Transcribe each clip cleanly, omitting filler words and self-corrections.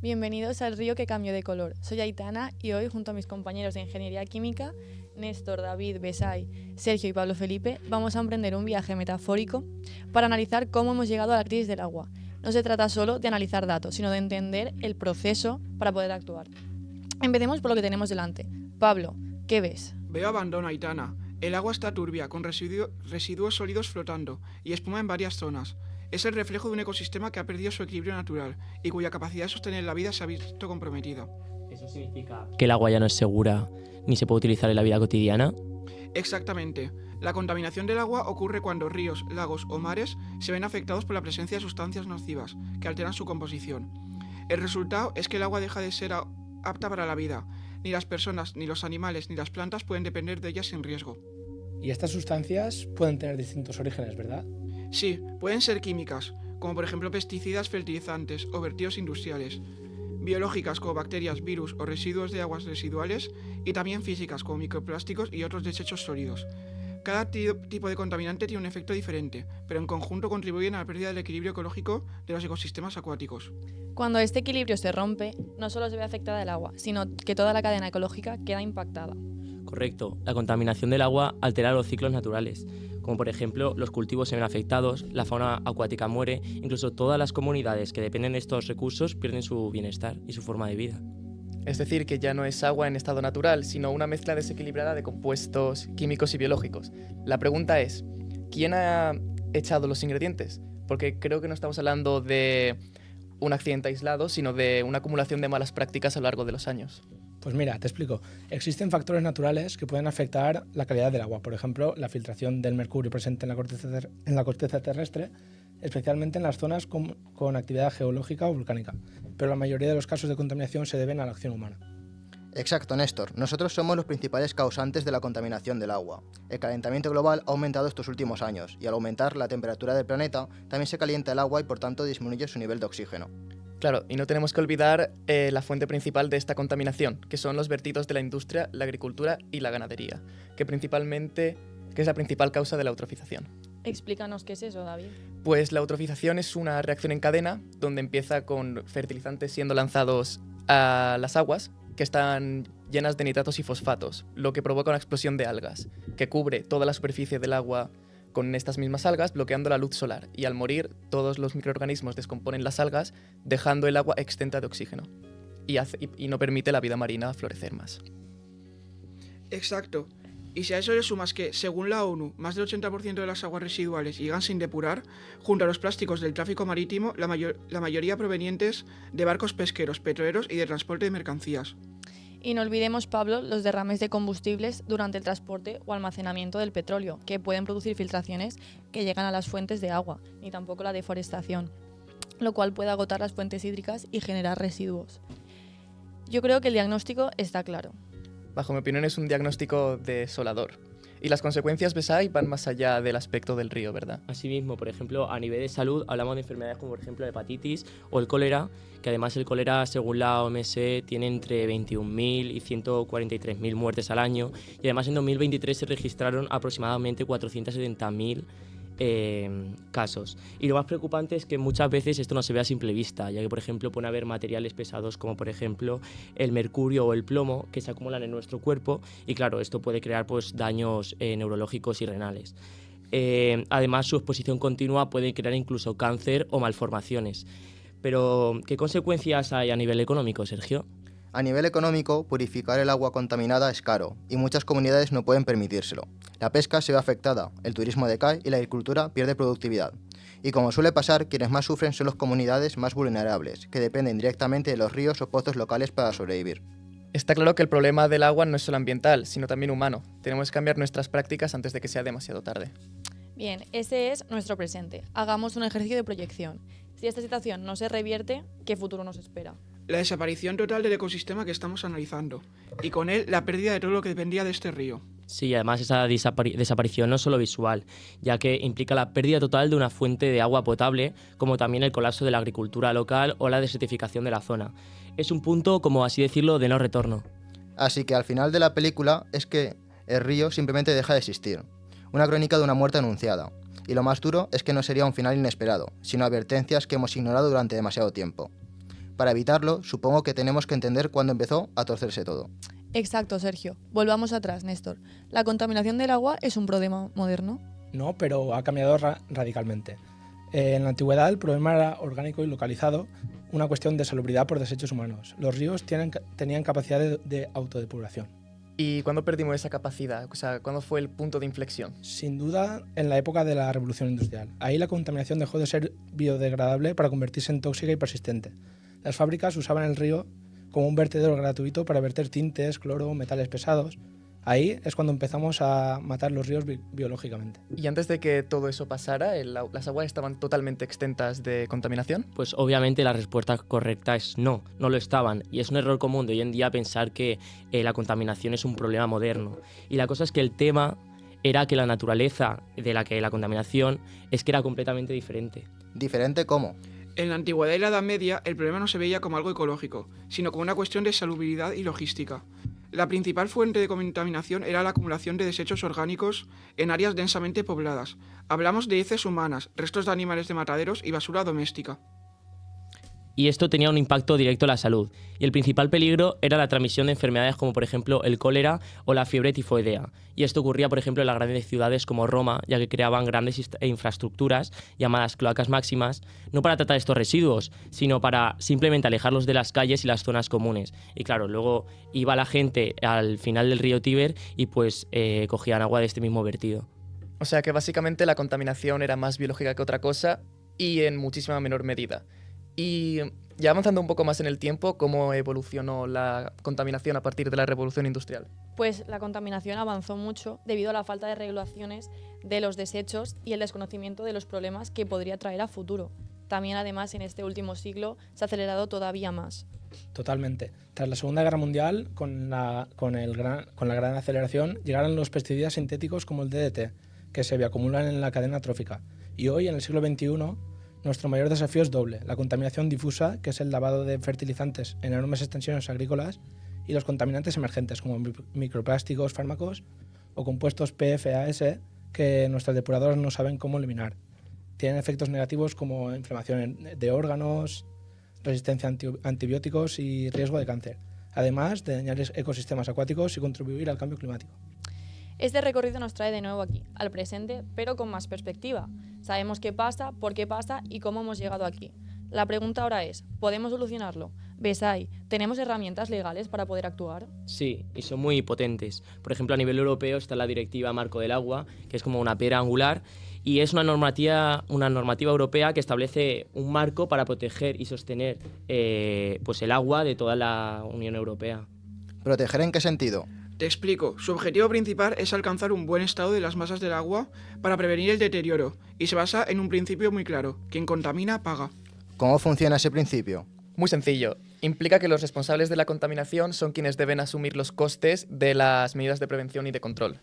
Bienvenidos al río que cambió de color. Soy Aitana y hoy, junto a mis compañeros de Ingeniería Química, Néstor, David, Besay, Sergio y Pablo Felipe, vamos a emprender un viaje metafórico para analizar cómo hemos llegado a la crisis del agua. No se trata solo de analizar datos, sino de entender el proceso para poder actuar. Empecemos por lo que tenemos delante. Pablo, ¿qué ves? Veo abandono, Aitana. El agua está turbia, con residuos sólidos flotando y espuma en varias zonas. Es el reflejo de un ecosistema que ha perdido su equilibrio natural y cuya capacidad de sostener la vida se ha visto comprometida. ¿Eso significa que el agua ya no es segura ni se puede utilizar en la vida cotidiana? Exactamente. La contaminación del agua ocurre cuando ríos, lagos o mares se ven afectados por la presencia de sustancias nocivas que alteran su composición. El resultado es que el agua deja de ser apta para la vida. Ni las personas, ni los animales, ni las plantas pueden depender de ella sin riesgo. Y estas sustancias pueden tener distintos orígenes, ¿verdad? Sí, pueden ser químicas, como por ejemplo pesticidas, fertilizantes o vertidos industriales, biológicas como bacterias, virus o residuos de aguas residuales, y también físicas como microplásticos y otros desechos sólidos. Cada tipo de contaminante tiene un efecto diferente, pero en conjunto contribuyen a la pérdida del equilibrio ecológico de los ecosistemas acuáticos. Cuando este equilibrio se rompe, no solo se ve afectada el agua, sino que toda la cadena ecológica queda impactada. Correcto, la contaminación del agua altera los ciclos naturales, como por ejemplo los cultivos se ven afectados, la fauna acuática muere, incluso todas las comunidades que dependen de estos recursos pierden su bienestar y su forma de vida. Es decir, que ya no es agua en estado natural, sino una mezcla desequilibrada de compuestos químicos y biológicos. La pregunta es, ¿quién ha echado los ingredientes? Porque creo que no estamos hablando de un accidente aislado, sino de una acumulación de malas prácticas a lo largo de los años. Pues mira, te explico. Existen factores naturales que pueden afectar la calidad del agua. Por ejemplo, la filtración del mercurio presente en la corteza terrestre, especialmente en las zonas con actividad geológica o volcánica. Pero la mayoría de los casos de contaminación se deben a la acción humana. Exacto, Néstor. Nosotros somos los principales causantes de la contaminación del agua. El calentamiento global ha aumentado estos últimos años y al aumentar la temperatura del planeta también se calienta el agua y por tanto disminuye su nivel de oxígeno. Claro, y no tenemos que olvidar la fuente principal de esta contaminación, que son los vertidos de la industria, la agricultura y la ganadería, que es la principal causa de la eutrofización. Explícanos qué es eso, David. Pues la eutrofización es una reacción en cadena donde empieza con fertilizantes siendo lanzados a las aguas que están llenas de nitratos y fosfatos, lo que provoca una explosión de algas, que cubre toda la superficie del agua con estas mismas algas, bloqueando la luz solar, y al morir todos los microorganismos descomponen las algas, dejando el agua exenta de oxígeno, y no permite la vida marina florecer más. Exacto. Y si a eso le sumas que, según la ONU, más del 80% de las aguas residuales llegan sin depurar, junto a los plásticos del tráfico marítimo, la mayoría provenientes de barcos pesqueros, petroleros y de transporte de mercancías. Y no olvidemos, Pablo, los derrames de combustibles durante el transporte o almacenamiento del petróleo, que pueden producir filtraciones que llegan a las fuentes de agua, ni tampoco la deforestación, lo cual puede agotar las fuentes hídricas y generar residuos. Yo creo que el diagnóstico está claro. Bajo mi opinión es un diagnóstico desolador. Y las consecuencias, Besay, van más allá del aspecto del río, ¿verdad? Asimismo, por ejemplo, a nivel de salud hablamos de enfermedades como por ejemplo la hepatitis o el cólera, que además el cólera, según la OMS, tiene entre 21.000 y 143.000 muertes al año, y además en 2023 se registraron aproximadamente 470.000 casos. Y lo más preocupante es que muchas veces esto no se ve a simple vista, ya que por ejemplo pueden haber materiales pesados como por ejemplo el mercurio o el plomo que se acumulan en nuestro cuerpo, y claro, esto puede crear pues daños neurológicos y renales. Además, su exposición continua puede crear incluso cáncer o malformaciones. Pero, ¿qué consecuencias hay a nivel económico, Sergio? A nivel económico, purificar el agua contaminada es caro y muchas comunidades no pueden permitírselo. La pesca se ve afectada, el turismo decae y la agricultura pierde productividad. Y como suele pasar, quienes más sufren son las comunidades más vulnerables, que dependen directamente de los ríos o pozos locales para sobrevivir. Está claro que el problema del agua no es solo ambiental, sino también humano. Tenemos que cambiar nuestras prácticas antes de que sea demasiado tarde. Bien, ese es nuestro presente. Hagamos un ejercicio de proyección. Si esta situación no se revierte, ¿qué futuro nos espera? La desaparición total del ecosistema que estamos analizando, y con él la pérdida de todo lo que dependía de este río. Sí, además esa desaparición no es solo visual, ya que implica la pérdida total de una fuente de agua potable, como también el colapso de la agricultura local o la desertificación de la zona. Es un punto, como así decirlo, de no retorno. Así que al final de la película es que el río simplemente deja de existir. Una crónica de una muerte anunciada. Y lo más duro es que no sería un final inesperado, sino advertencias que hemos ignorado durante demasiado tiempo. Para evitarlo, supongo que tenemos que entender cuándo empezó a torcerse todo. Exacto, Sergio. Volvamos atrás, Néstor. ¿La contaminación del agua es un problema moderno? No, pero ha cambiado radicalmente. En la antigüedad el problema era orgánico y localizado, una cuestión de salubridad por desechos humanos. Los ríos tenían capacidad de autodepuración. ¿Y cuándo perdimos esa capacidad? O sea, ¿cuándo fue el punto de inflexión? Sin duda, en la época de la Revolución Industrial. Ahí la contaminación dejó de ser biodegradable para convertirse en tóxica y persistente. Las fábricas usaban el río como un vertedero gratuito para verter tintes, cloro, metales pesados. Ahí es cuando empezamos a matar los ríos biológicamente. Y antes de que todo eso pasara, ¿las aguas estaban totalmente exentas de contaminación? Pues obviamente la respuesta correcta es no, no lo estaban. Y es un error común de hoy en día pensar que la contaminación es un problema moderno. Y la cosa es que el tema era que la naturaleza de la contaminación es que era completamente diferente. ¿Diferente cómo? En la antigüedad y la Edad Media, el problema no se veía como algo ecológico, sino como una cuestión de salubridad y logística. La principal fuente de contaminación era la acumulación de desechos orgánicos en áreas densamente pobladas. Hablamos de heces humanas, restos de animales de mataderos y basura doméstica. Y esto tenía un impacto directo en la salud. Y el principal peligro era la transmisión de enfermedades como por ejemplo el cólera o la fiebre tifoidea. Y esto ocurría por ejemplo en las grandes ciudades como Roma, ya que creaban grandes infraestructuras llamadas cloacas máximas, no para tratar estos residuos, sino para simplemente alejarlos de las calles y las zonas comunes. Y claro, luego iba la gente al final del río Tíber y pues cogían agua de este mismo vertido. O sea que básicamente la contaminación era más biológica que otra cosa y en muchísima menor medida. Y ya avanzando un poco más en el tiempo, ¿cómo evolucionó la contaminación a partir de la Revolución Industrial? Pues la contaminación avanzó mucho debido a la falta de regulaciones de los desechos y el desconocimiento de los problemas que podría traer a futuro. También, además, en este último siglo se ha acelerado todavía más. Totalmente. Tras la Segunda Guerra Mundial, con la gran aceleración, llegaron los pesticidas sintéticos como el DDT, que se bioacumulan en la cadena trófica. Y hoy, en el siglo XXI, nuestro mayor desafío es doble: la contaminación difusa, que es el lavado de fertilizantes en enormes extensiones agrícolas, y los contaminantes emergentes, como microplásticos, fármacos o compuestos PFAS, que nuestras depuradoras no saben cómo eliminar. Tienen efectos negativos como inflamación de órganos, resistencia a antibióticos y riesgo de cáncer, además de dañar ecosistemas acuáticos y contribuir al cambio climático. Este recorrido nos trae de nuevo aquí, al presente, pero con más perspectiva. Sabemos qué pasa, por qué pasa y cómo hemos llegado aquí. La pregunta ahora es, ¿podemos solucionarlo? Besay, ¿tenemos herramientas legales para poder actuar? Sí, y son muy potentes. Por ejemplo, a nivel europeo está la Directiva Marco del Agua, que es como una piedra angular, y es una normativa europea que establece un marco para proteger y sostener pues el agua de toda la Unión Europea. ¿Proteger en qué sentido? Te explico. Su objetivo principal es alcanzar un buen estado de las masas del agua para prevenir el deterioro, y se basa en un principio muy claro: quien contamina, paga. ¿Cómo funciona ese principio? Muy sencillo. Implica que los responsables de la contaminación son quienes deben asumir los costes de las medidas de prevención y de control.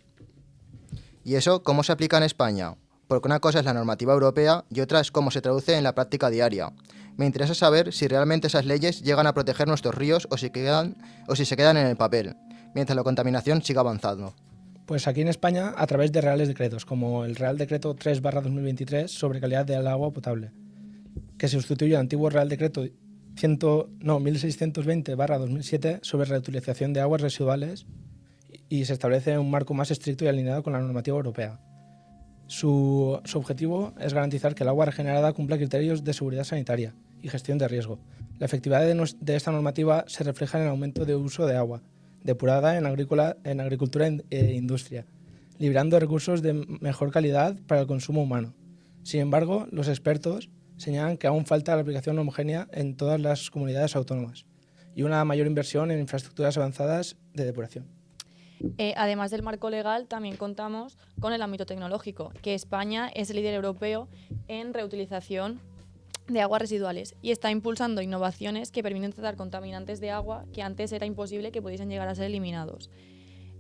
¿Y eso cómo se aplica en España? Porque una cosa es la normativa europea y otra es cómo se traduce en la práctica diaria. Me interesa saber si realmente esas leyes llegan a proteger nuestros ríos o si se quedan en el papel, mientras la contaminación siga avanzando. Pues aquí en España, a través de reales decretos, como el Real Decreto 3/2023 sobre calidad del agua potable, que sustituye al antiguo Real Decreto 1620/2007 sobre reutilización de aguas residuales, y se establece un marco más estricto y alineado con la normativa europea. Su objetivo es garantizar que el agua regenerada cumpla criterios de seguridad sanitaria y gestión de riesgo. La efectividad de esta normativa se refleja en el aumento de uso de agua depurada en agricultura e industria, liberando recursos de mejor calidad para el consumo humano. Sin embargo, los expertos señalan que aún falta la aplicación homogénea en todas las comunidades autónomas y una mayor inversión en infraestructuras avanzadas de depuración. Además del marco legal, también contamos con el ámbito tecnológico, que España es el líder europeo en reutilización de aguas residuales y está impulsando innovaciones que permiten tratar contaminantes de agua que antes era imposible que pudiesen llegar a ser eliminados.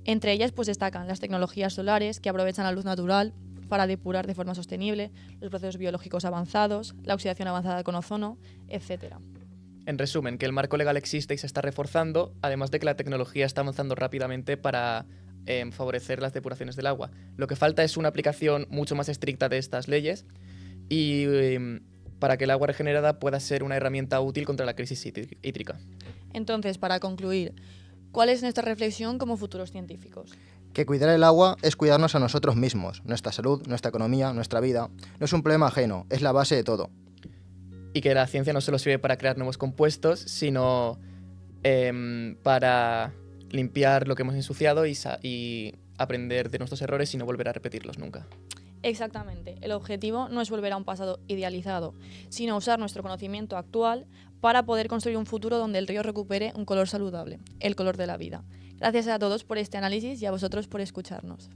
Entre ellas pues destacan las tecnologías solares, que aprovechan la luz natural para depurar de forma sostenible, los procesos biológicos avanzados, la oxidación avanzada con ozono, etc. En resumen, que el marco legal existe y se está reforzando, además de que la tecnología está avanzando rápidamente para favorecer las depuraciones del agua. Lo que falta es una aplicación mucho más estricta de estas leyes y para que el agua regenerada pueda ser una herramienta útil contra la crisis hídrica. Entonces, para concluir, ¿cuál es nuestra reflexión como futuros científicos? Que cuidar el agua es cuidarnos a nosotros mismos, nuestra salud, nuestra economía, nuestra vida. No es un problema ajeno, es la base de todo. Y que la ciencia no solo sirve para crear nuevos compuestos, sino para limpiar lo que hemos ensuciado y aprender de nuestros errores y no volver a repetirlos nunca. Exactamente. El objetivo no es volver a un pasado idealizado, sino usar nuestro conocimiento actual para poder construir un futuro donde el río recupere un color saludable, el color de la vida. Gracias a todos por este análisis y a vosotros por escucharnos.